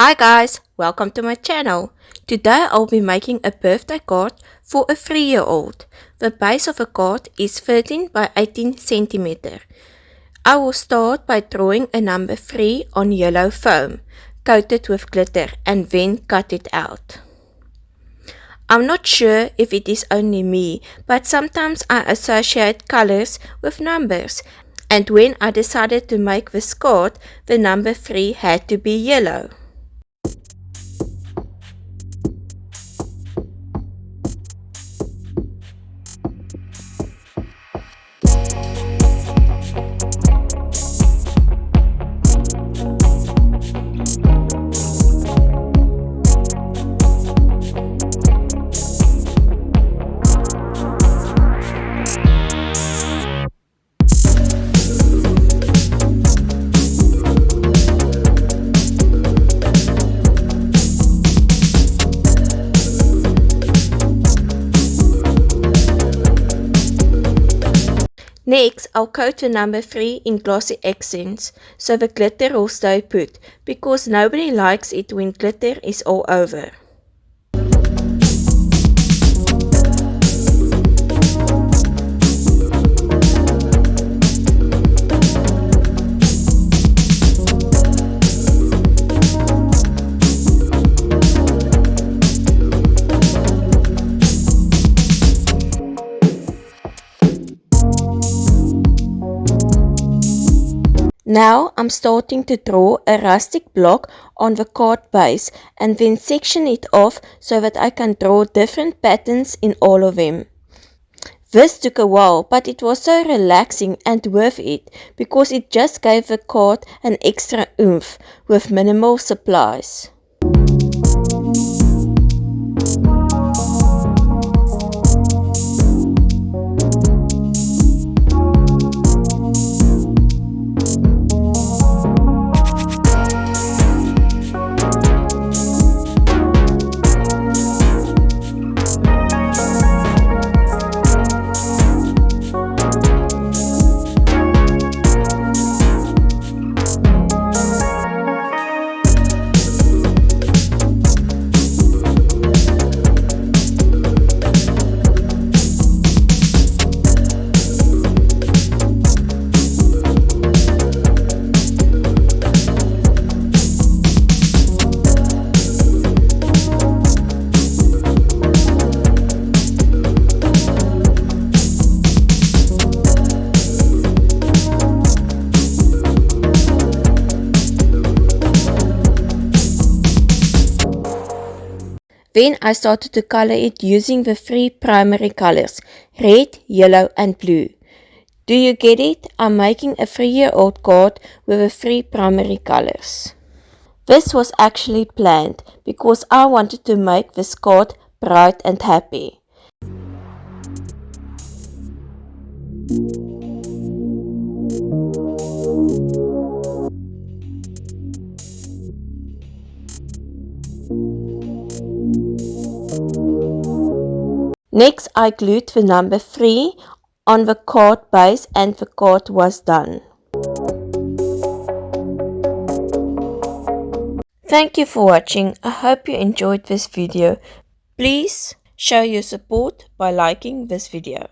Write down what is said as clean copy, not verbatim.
Hi guys, welcome to my channel. Today I'll be making a birthday card for a 3-year-old. The base of the card is 13 by 18 cm. I will start by drawing a number 3 on yellow foam, coated with glitter, and then cut it out. I'm not sure if it is only me, but sometimes I associate colors with numbers, and when I decided to make this card, the number 3 had to be yellow. Next, I'll coat the number 3 in glossy accents so the glitter will stay put, because nobody likes it when glitter is all over. Now I'm starting to draw a rustic block on the card base and then section it off so that I can draw different patterns in all of them. This took a while, but it was so relaxing and worth it because it just gave the card an extra oomph with minimal supplies. Then I started to color it using the 3 primary colors, red, yellow and blue. Do you get it? I'm making a 3-year-old card with the 3 primary colors. This was actually planned because I wanted to make this card bright and happy. Next, I glued the number 3 on the card base and the card was done. Thank you for watching. I hope you enjoyed this video. Please show your support by liking this video.